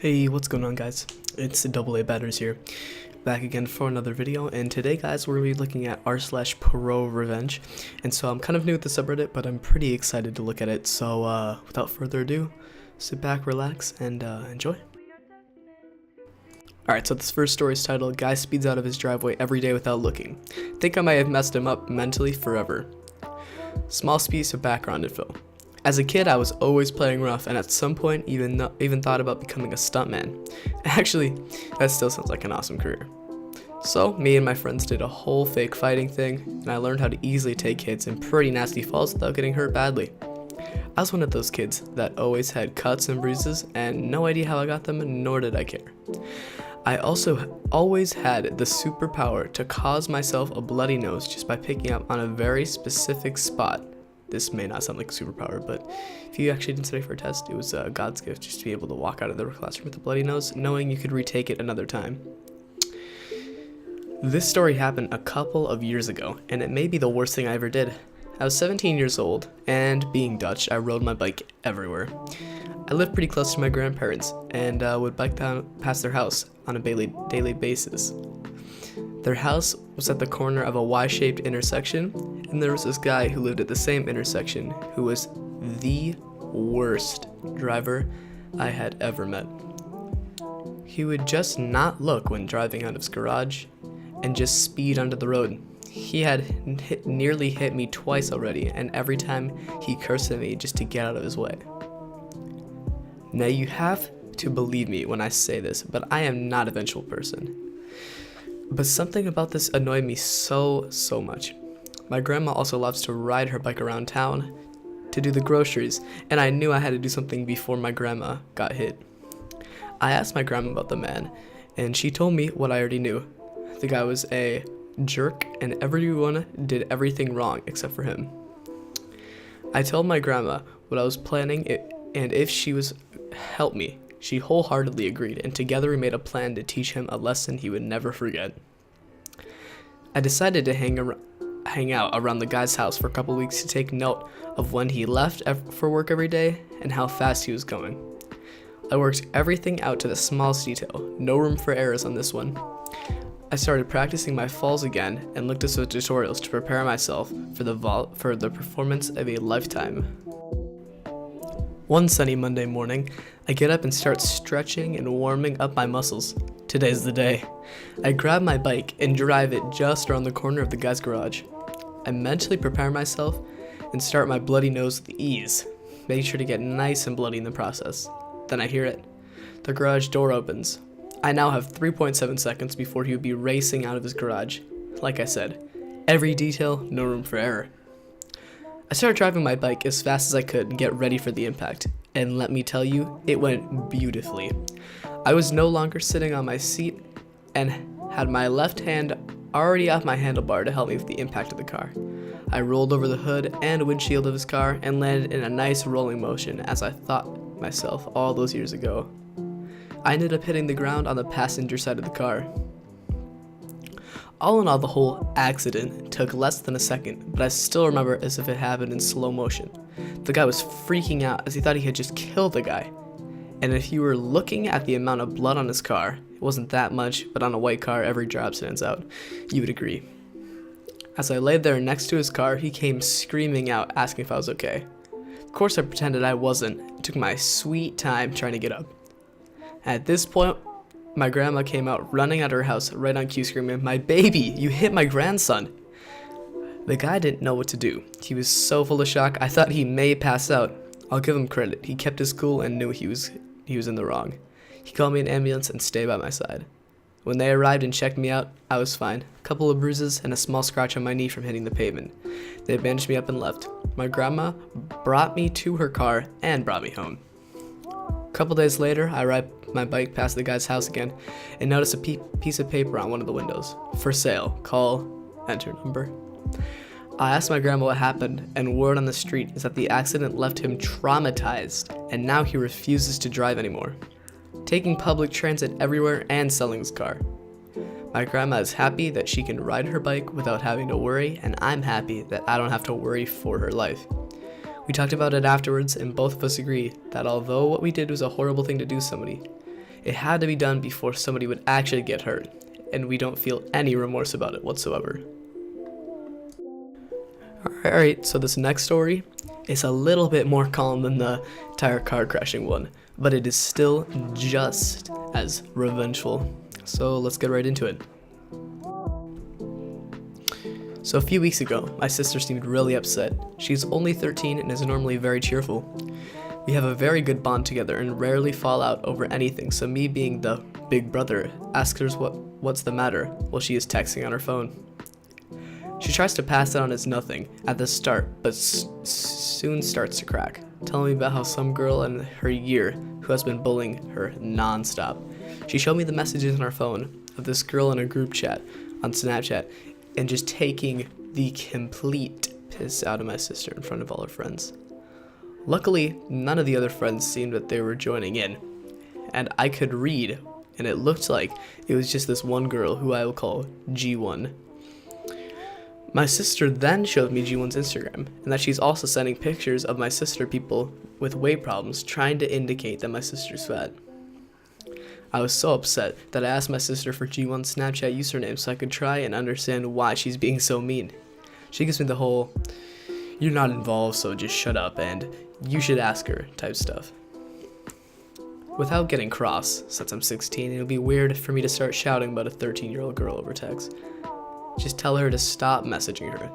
Hey, what's going on, guys? It's AA Batters here, back again for another video, and today, guys, we're going to be looking at r/ProRevenge, and so I'm kind of new at the subreddit, but I'm pretty excited to look at it, so without further ado, sit back, relax, and enjoy. Alright, so this first story is titled, Guy Speeds Out of His Driveway Every Day Without Looking. Think I might have messed him up mentally forever. Small piece of background info. As a kid, I was always playing rough, and at some point even thought about becoming a stuntman. Actually, that still sounds like an awesome career. So, me and my friends did a whole fake fighting thing, and I learned how to easily take hits and pretty nasty falls without getting hurt badly. I was one of those kids that always had cuts and bruises, and no idea how I got them, nor did I care. I also always had the superpower to cause myself a bloody nose just by picking up on a very specific spot. This may not sound like a superpower, but if you actually didn't study for a test, it was God's gift just to be able to walk out of the classroom with a bloody nose, knowing you could retake it another time. This story happened a couple of years ago, and it may be the worst thing I ever did. I was 17 years old, and being Dutch, I rode my bike everywhere. I lived pretty close to my grandparents, and would bike down past their house on a daily basis. Their house was at the corner of a Y-shaped intersection, and there was this guy who lived at the same intersection who was the worst driver I had ever met. He would just not look when driving out of his garage and just speed onto the road. He had nearly hit me twice already, and every time he cursed at me just to get out of his way. Now you have to believe me when I say this, but I am not a vengeful person. But something about this annoyed me so much. My grandma also loves to ride her bike around town to do the groceries, and I knew I had to do something before my grandma got hit. I asked my grandma about the man, and she told me what I already knew. The guy was a jerk, and everyone did everything wrong except for him. I told my grandma what I was planning, and if she was help me. She wholeheartedly agreed, and together we made a plan to teach him a lesson he would never forget. I decided to hang out around the guy's house for a couple weeks to take note of when he left for work every day and how fast he was going. I worked everything out to the smallest detail, no room for errors on this one. I started practicing my falls again and looked at some tutorials to prepare myself for the performance of a lifetime. One sunny Monday morning, I get up and start stretching and warming up my muscles. Today's the day. I grab my bike and drive it just around the corner of the guy's garage. I mentally prepare myself and start my bloody nose with ease, making sure to get nice and bloody in the process. Then I hear it. The garage door opens. I now have 3.7 seconds before he would be racing out of his garage. Like I said, every detail, no room for error. I started driving my bike as fast as I could and get ready for the impact, and let me tell you, it went beautifully. I was no longer sitting on my seat and had my left hand already off my handlebar to help me with the impact of the car. I rolled over the hood and windshield of his car and landed in a nice rolling motion as I thought myself all those years ago. I ended up hitting the ground on the passenger side of the car. All in all, the whole accident took less than a second, but I still remember it as if it happened in slow motion. The guy was freaking out as he thought he had just killed the guy. And if you were looking at the amount of blood on his car, it wasn't that much, but on a white car, every drop stands out. You would agree. As I laid there next to his car, he came screaming out, asking if I was okay. Of course, I pretended I wasn't. It took my sweet time trying to get up. At this point, my grandma came out running out of her house right on cue screaming, "My baby, you hit my grandson." The guy didn't know what to do. He was so full of shock, I thought he may pass out. I'll give him credit. He kept his cool and knew he was in the wrong. He called me an ambulance and stayed by my side. When they arrived and checked me out, I was fine. A couple of bruises and a small scratch on my knee from hitting the pavement. They bandaged me up and left. My grandma brought me to her car and brought me home. A couple days later, I ride my bike past the guy's house again and noticed a piece of paper on one of the windows. For sale. Call. Enter number. I asked my grandma what happened, and word on the street is that the accident left him traumatized, and now he refuses to drive anymore, taking public transit everywhere and selling his car. My grandma is happy that she can ride her bike without having to worry, and I'm happy that I don't have to worry for her life. We talked about it afterwards, and both of us agree that although what we did was a horrible thing to do to somebody, It had to be done before somebody would actually get hurt, and we don't feel any remorse about it whatsoever. Alright, so this next story is a little bit more calm than the entire car crashing one, but it is still just as revengeful. So let's get right into it. So a few weeks ago, my sister seemed really upset. She's only 13 and is normally very cheerful. We have a very good bond together and rarely fall out over anything, so me being the big brother asks her what's the matter while she is texting on her phone. She tries to pass it on as nothing at the start, but soon starts to crack, telling me about how some girl in her year who has been bullying her non-stop. She showed me the messages on her phone of this girl in a group chat on Snapchat and just taking the complete piss out of my sister in front of all her friends. Luckily, none of the other friends seemed that they were joining in, and I could read, and it looked like it was just this one girl who I will call G1. My sister then showed me G1's Instagram, and that she's also sending pictures of my sister people with weight problems, trying to indicate that my sister's fat. I was so upset that I asked my sister for G1's Snapchat username so I could try and understand why she's being so mean. She gives me the whole, "You're not involved, so just shut up," and "you should ask her" type stuff. Without getting cross, since I'm 16, it would be weird for me to start shouting about a 13-year-old girl over text. Just tell her to stop messaging her.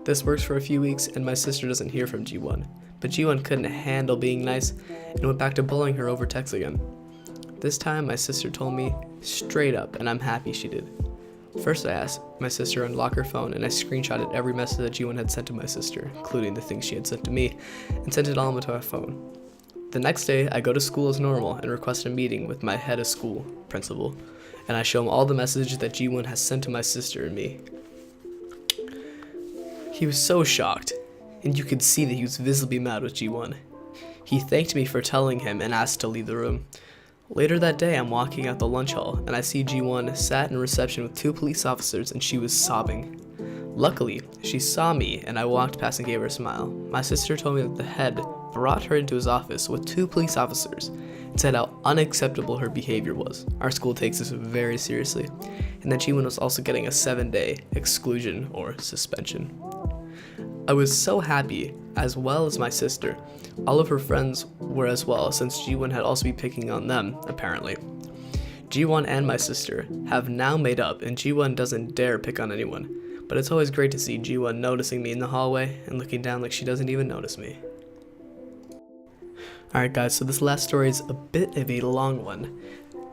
This works for a few weeks and my sister doesn't hear from G1, but G1 couldn't handle being nice and went back to bullying her over text again. This time my sister told me straight up, and I'm happy she did. First I asked my sister to unlock her phone, and I screenshotted every message that G1 had sent to my sister, including the things she had sent to me, and sent it all into my phone. The next day I go to school as normal and request a meeting with my head of school, principal, and I show him all the messages that G1 has sent to my sister and me. He was so shocked, and you could see that he was visibly mad with G1. He thanked me for telling him and asked to leave the room. Later that day, I'm walking out the lunch hall, and I see G1 sat in reception with 2 police officers, and she was sobbing. Luckily, she saw me, and I walked past and gave her a smile. My sister told me that the head brought her into his office with 2 police officers and said how unacceptable her behavior was. Our school takes this very seriously, and that G1 was also getting a 7-day exclusion or suspension. I was so happy, as well as my sister. All of her friends were as well, since G1 had also been picking on them, apparently. G1 and my sister have now made up, and G1 doesn't dare pick on anyone, but it's always great to see G1 noticing me in the hallway and looking down like she doesn't even notice me. Alright guys, so this last story is a bit of a long one,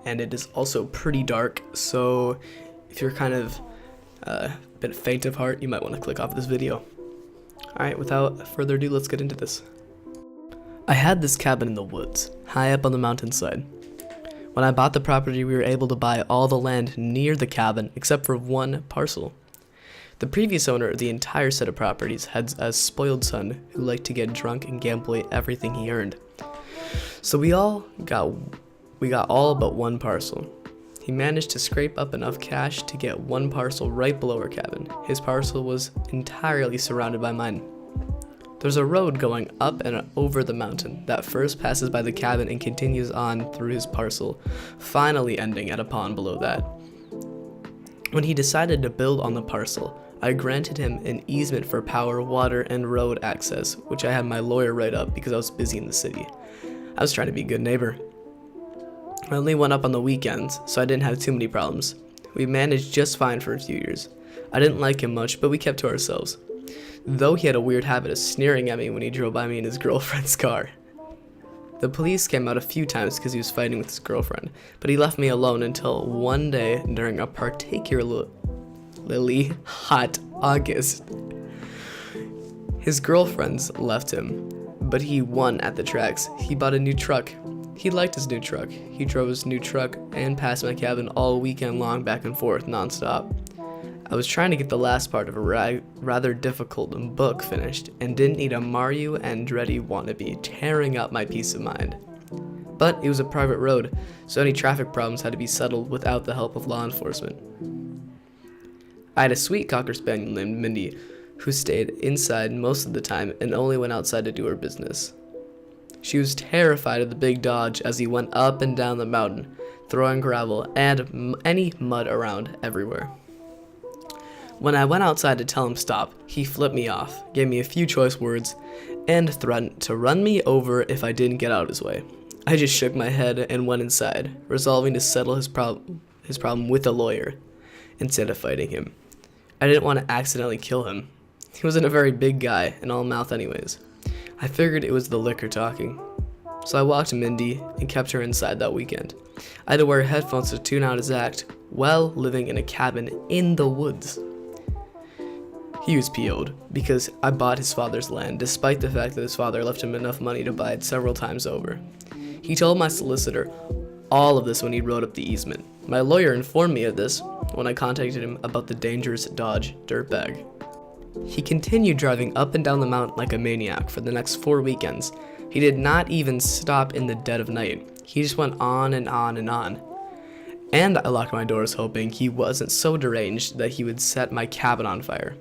and it is also pretty dark, so if you're kind of a bit faint of heart, you might want to click off this video. Alright, without further ado, let's get into this. I had this cabin in the woods, high up on the mountainside. When I bought the property, we were able to buy all the land near the cabin except for one parcel. The previous owner of the entire set of properties had a spoiled son who liked to get drunk and gamble away everything he earned. So we got all but one parcel. He managed to scrape up enough cash to get one parcel right below our cabin. His parcel was entirely surrounded by mine. There's a road going up and over the mountain that first passes by the cabin and continues on through his parcel, finally ending at a pond below that. When he decided to build on the parcel, I granted him an easement for power, water, and road access, which I had my lawyer write up because I was busy in the city. I was trying to be a good neighbor. I only went up on the weekends, so I didn't have too many problems. We managed just fine for a few years. I didn't like him much, but we kept to ourselves. Though he had a weird habit of sneering at me when he drove by me in his girlfriend's car. The police came out a few times because he was fighting with his girlfriend, but he left me alone until one day during a particularly hot August. His girlfriends left him, but he won at the tracks. He bought a new truck. He liked his new truck. He drove his new truck and passed my cabin all weekend long back and forth nonstop. I was trying to get the last part of a rather difficult book finished and didn't need a Mario Andretti wannabe tearing up my peace of mind. But it was a private road, so any traffic problems had to be settled without the help of law enforcement. I had a sweet Cocker Spaniel named Mindy, who stayed inside most of the time and only went outside to do her business. She was terrified of the big Dodge as he went up and down the mountain, throwing gravel and any mud around everywhere. When I went outside to tell him stop, he flipped me off, gave me a few choice words, and threatened to run me over if I didn't get out of his way. I just shook my head and went inside, resolving to settle his problem with a lawyer instead of fighting him. I didn't want to accidentally kill him. He wasn't a very big guy and all mouth anyways. I figured it was the liquor talking. So I walked Mindy and kept her inside that weekend. I had to wear headphones to tune out his act while living in a cabin in the woods. He was PO'd because I bought his father's land, despite the fact that his father left him enough money to buy it several times over. He told my solicitor all of this when he wrote up the easement. My lawyer informed me of this when I contacted him about the dangerous Dodge dirtbag. He continued driving up and down the mountain like a maniac for the next 4 weekends. He did not even stop in the dead of night. He just went on and on and on. And I locked my doors hoping he wasn't so deranged that he would set my cabin on fire.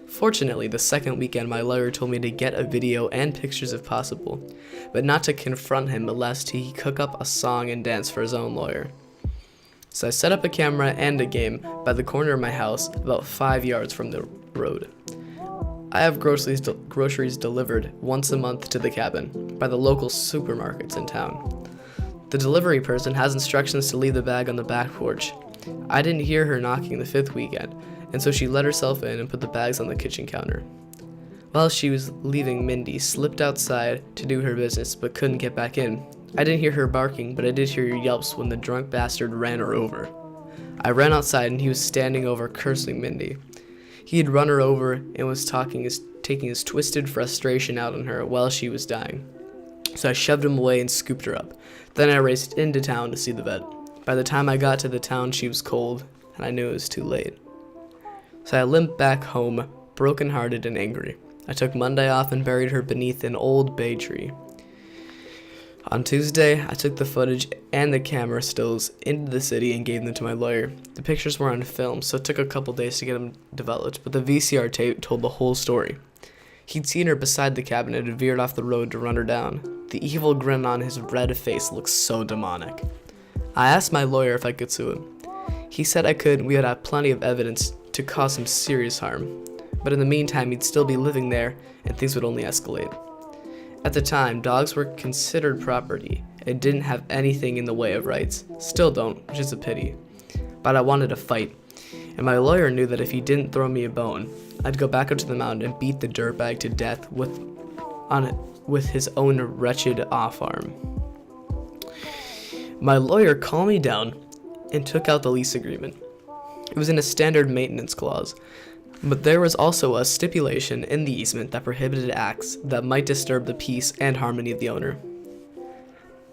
Fortunately, the second weekend my lawyer told me to get a video and pictures if possible, but not to confront him lest he cook up a song and dance for his own lawyer. So I set up a camera and a game by the corner of my house about 5 yards from the road. I have groceries delivered once a month to the cabin by the local supermarkets in town. The delivery person has instructions to leave the bag on the back porch. I didn't hear her knocking the 5th weekend, and so she let herself in and put the bags on the kitchen counter. While she was leaving, Mindy slipped outside to do her business but couldn't get back in. I didn't hear her barking, but I did hear her yelps when the drunk bastard ran her over. I ran outside and he was standing over cursing Mindy. He had run her over and was taking his twisted frustration out on her while she was dying. So I shoved him away and scooped her up. Then I raced into town to see the vet. By the time I got to the town, she was cold, and I knew it was too late. So I limped back home, broken-hearted and angry. I took Monday off and buried her beneath an old bay tree. On Tuesday, I took the footage and the camera stills into the city and gave them to my lawyer. The pictures were on film, so it took a couple days to get them developed, but the VCR tape told the whole story. He'd seen her beside the cabin and had veered off the road to run her down. The evil grin on his red face looked so demonic. I asked my lawyer if I could sue him. He said I could and we would have plenty of evidence to cause him serious harm. But in the meantime, he'd still be living there and things would only escalate. At the time, dogs were considered property and didn't have anything in the way of rights. Still don't, which is a pity. But I wanted to fight, and my lawyer knew that if he didn't throw me a bone, I'd go back up to the mountain and beat the dirtbag to death with his own wretched off-arm. My lawyer calmed me down and took out the lease agreement. It was in a standard maintenance clause, but there was also a stipulation in the easement that prohibited acts that might disturb the peace and harmony of the owner.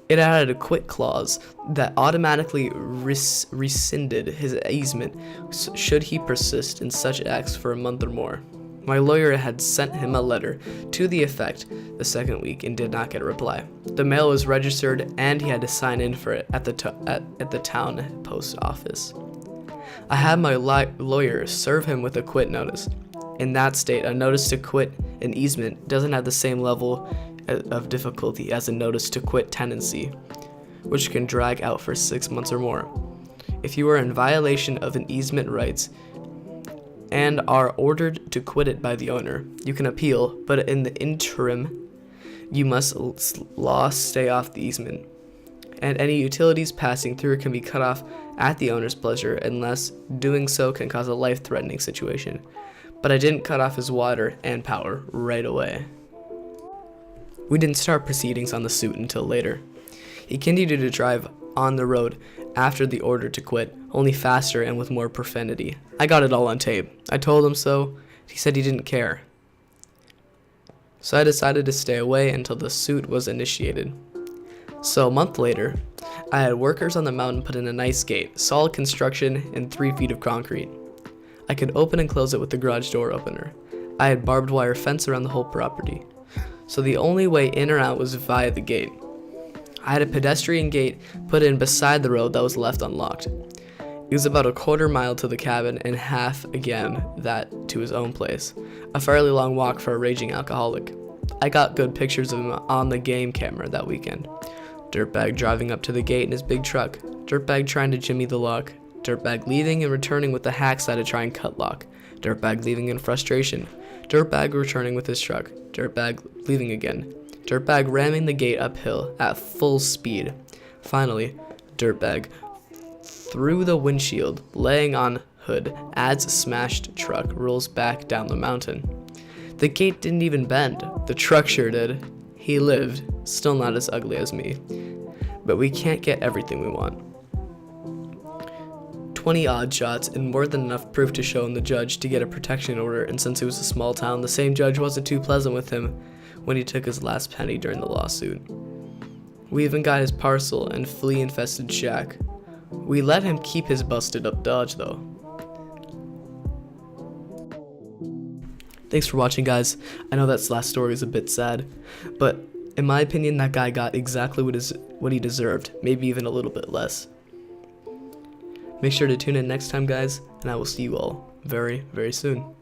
It added a quit clause that automatically rescinded his easement should he persist in such acts for a month or more. My lawyer had sent him a letter to the effect the second week and did not get a reply. The mail was registered and he had to sign in for it at the town post office. I had my lawyer serve him with a quit notice. In that state, a notice to quit an easement doesn't have the same level of difficulty as a notice to quit tenancy, which can drag out for 6 months or more. If you are in violation of an easement rights and are ordered to quit it by the owner, you can appeal, but in the interim, you must stay off the easement. And any utilities passing through can be cut off at the owner's pleasure unless doing so can cause a life-threatening situation. But I didn't cut off his water and power right away. We didn't start proceedings on the suit until later. He continued to drive on the road after the order to quit, only faster and with more profanity. I got it all on tape. I told him so. He said he didn't care. So I decided to stay away until the suit was initiated. So a month later, I had workers on the mountain put in a nice gate, solid construction, and 3 feet of concrete. I could open and close it with the garage door opener. I had barbed wire fence around the whole property, so the only way in or out was via the gate. I had a pedestrian gate put in beside the road that was left unlocked. It was about a quarter mile to the cabin and half again that to his own place, a fairly long walk for a raging alcoholic. I got good pictures of him on the game camera that weekend. Dirtbag driving up to the gate in his big truck, Dirtbag trying to jimmy the lock. Dirtbag leaving and returning with the hacksaw to try and cut lock. Dirtbag leaving in frustration. Dirtbag returning with his truck. Dirtbag leaving again. Dirtbag ramming the gate uphill at full speed. Finally, Dirtbag through the windshield, laying on hood, adds smashed truck, rolls back down the mountain. The gate didn't even bend. The truck sure did. He lived, still not as ugly as me. But we can't get everything we want. 20 odd shots and more than enough proof to show the judge to get a protection order, and since it was a small town, the same judge wasn't too pleasant with him when he took his last penny during the lawsuit. We even got his parcel and flea-infested shack. We let him keep his busted up Dodge though. Thanks for watching, guys. I know that last story is a bit sad, but in my opinion that guy got exactly what he deserved, maybe even a little bit less. Make sure to tune in next time, guys, and I will see you all very, very soon.